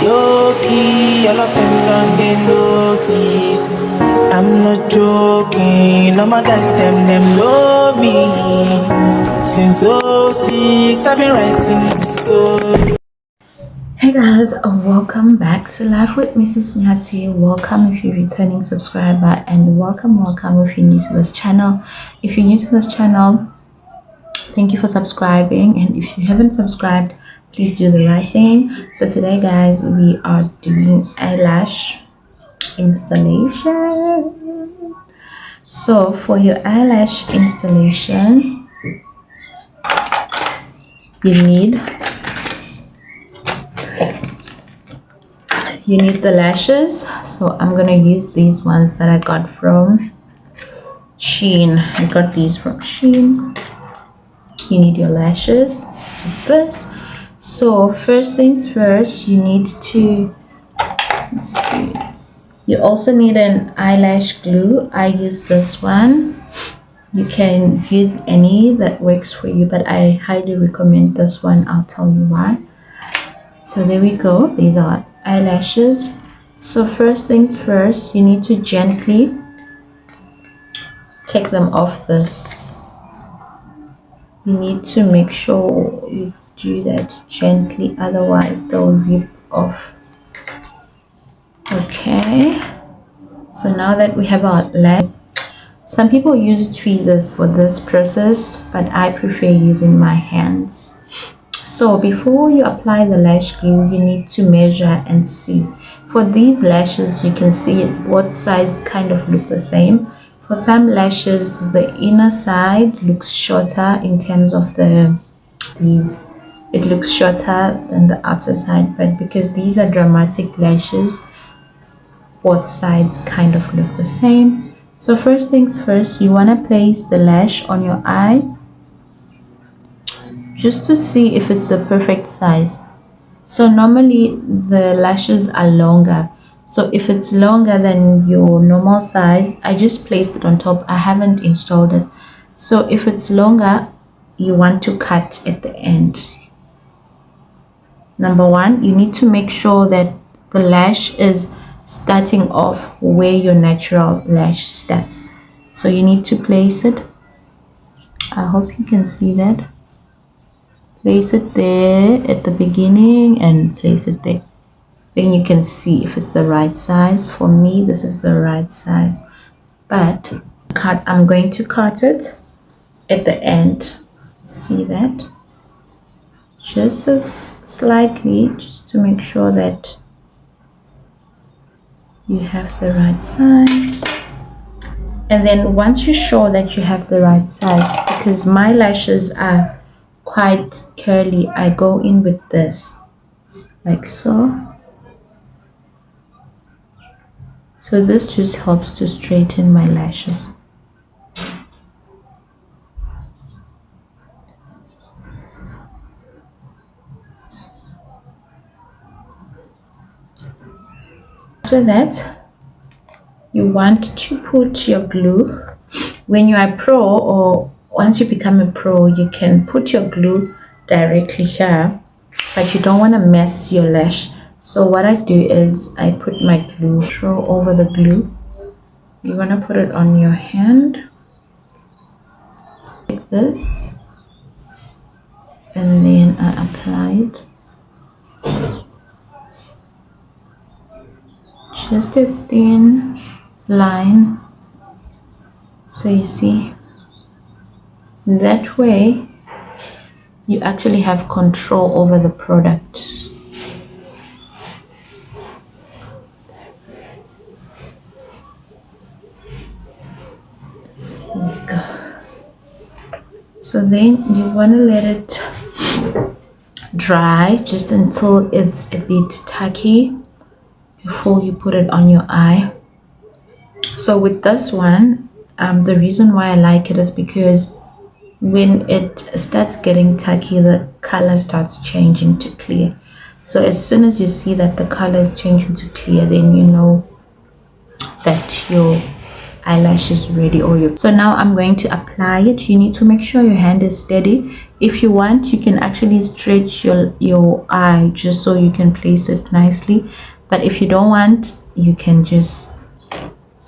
Low-key, all of them done they notice. I'm not joking, all my guys, them know me. Since '06, I've been writing this story. Hey guys, welcome back to Life with Mrs. Nyati. Welcome if you're a returning subscriber, and welcome if you're new to this channel. If you're new to this channel, thank you for subscribing, and if you haven't subscribed, please do the right thing. So today guys, we are doing eyelash installation. So for your eyelash installation, you need the lashes. So I'm gonna use these ones that I got from Shein. I got these from Shein. You need your lashes, just this. So first things first, you need to, let's see, you also need an eyelash glue. I use this one. You can use any that works for you, but I highly recommend this one. I'll tell you why. So there we go, these are eyelashes. So first things first, you need to gently take them off this. You need to make sure you do that gently, otherwise they'll rip off. Okay, so now that we have our lash, some people use tweezers for this process, but I prefer using my hands. So before you apply the lash glue, you need to measure and see. For these lashes, you can see both sides kind of look the same. For some lashes, the inner side looks shorter in terms of these. It looks shorter than the outer side, but because these are dramatic lashes, both sides kind of look the same. So first things first, you want to place the lash on your eye just to see if it's the perfect size. So normally the lashes are longer, so if it's longer than your normal size, I just placed it on top. I haven't installed it. So if it's longer, you want to cut at the end. Number one, you need to make sure that the lash is starting off where your natural lash starts. So you need to place it. I hope you can see that. Place it there at the beginning and place it there. Then you can see if it's the right size. For me, this is the right size, but I'm going to cut it at the end. See that? Just as slightly, just to make sure that you have the right size. And then once you're sure that you have the right size, because my lashes are quite curly, I go in with this, like so. So this just helps to straighten my lashes. After that, you want to put your glue. When you are a pro, or once you become a pro, you can put your glue directly here, but you don't want to mess your lash. So what I do is I put my glue, throw over the glue. You want to put it on your hand like this, and then I apply it. Just a thin line, so you see, that way you actually have control over the product. Here we go. So then you want to let it dry just until it's a bit tacky before you put it on your eye. So with this one, the reason why I like it is because when it starts getting tacky, the color starts changing to clear. So as soon as you see that the color is changing to clear, then you know that your eyelash is ready. So now I'm going to apply it. You need to make sure your hand is steady. If you want, you can actually stretch your eye just so you can place it nicely, but if you don't want, you can just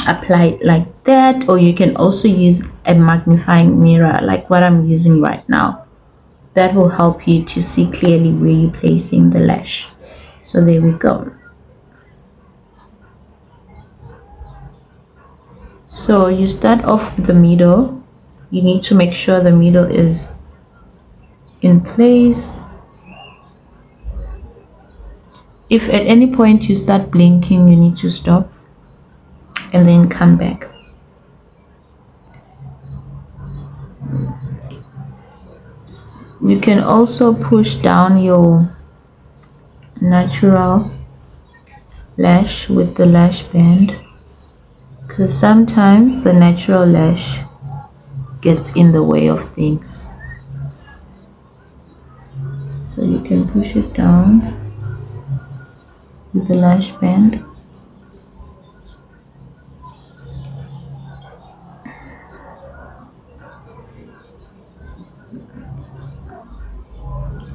apply it like that, or you can also use a magnifying mirror like what I'm using right now. That will help you to see clearly where you're placing the lash. So there we go. So you start off with the middle. You need to make sure the middle is in place. If at any point you start blinking, you need to stop and then come back. You can also push down your natural lash with the lash band, because sometimes the natural lash gets in the way of things. So you can push it down with the lash band.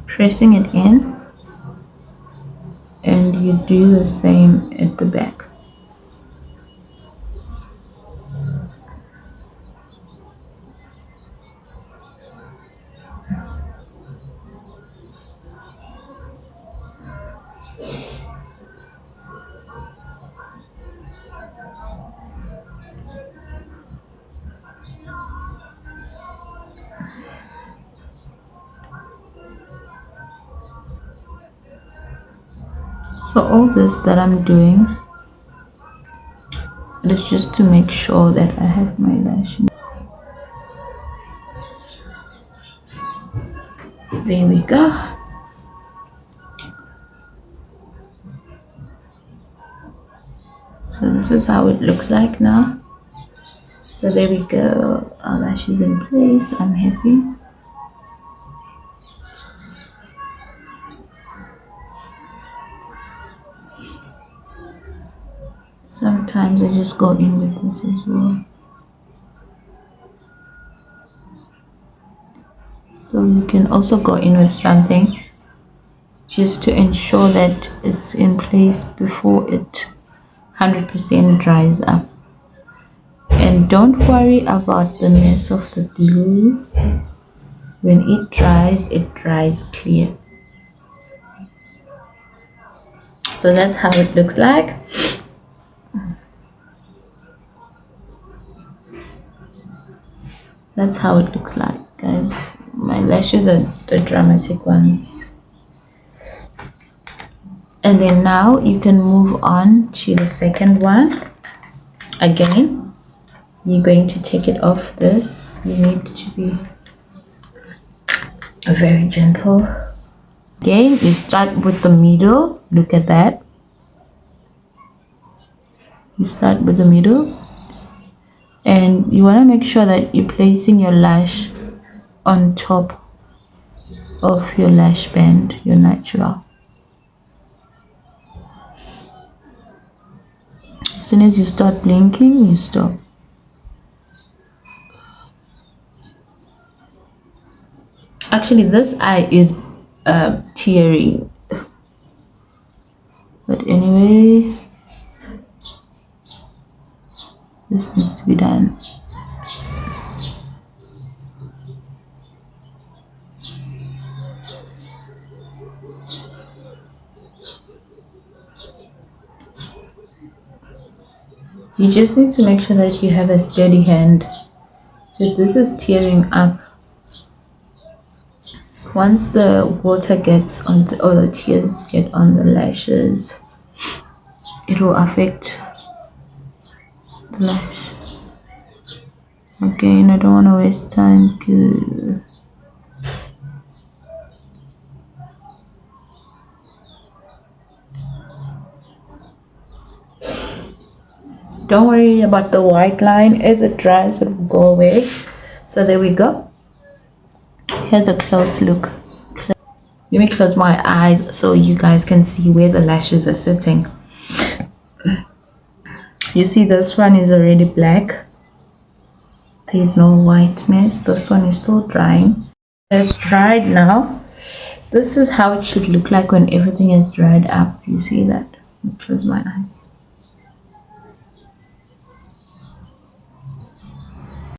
Pressing it in, and you do the same at the back. So all this that I'm doing, it is just to make sure that I have my lash. There we go. So this is how it looks like now. So there we go. Our lash is in place. I'm happy. Sometimes I just go in with this as well. So you can also go in with something just to ensure that it's in place before it 100% dries up. And don't worry about the mess of the glue. When it dries clear. So that's how it looks like. That's how it looks like, guys. My lashes are the dramatic ones. And then now you can move on to the second one. Again, you're going to take it off this. You need to be very gentle. Again, you start with the middle. Look at that. You start with the middle. And you want to make sure that you're placing your lash on top of your lash band, your natural. As soon as you start blinking, you stop. Actually, this eye is tearing. But anyway, this needs to be done. You just need to make sure that you have a steady hand. So this is tearing up. Once the water gets on or the tears get on the lashes, it will affect the lash. Again, I don't want to waste time. Don't worry about the white line. As it dries, it will go away. So there we go. Here's a close look. Let me close my eyes so you guys can see where the lashes are sitting. You see, this one is already black. There's no whiteness. This one is still drying. It's dried now. This is how it should look like when everything is dried up. You see that? Close my eyes.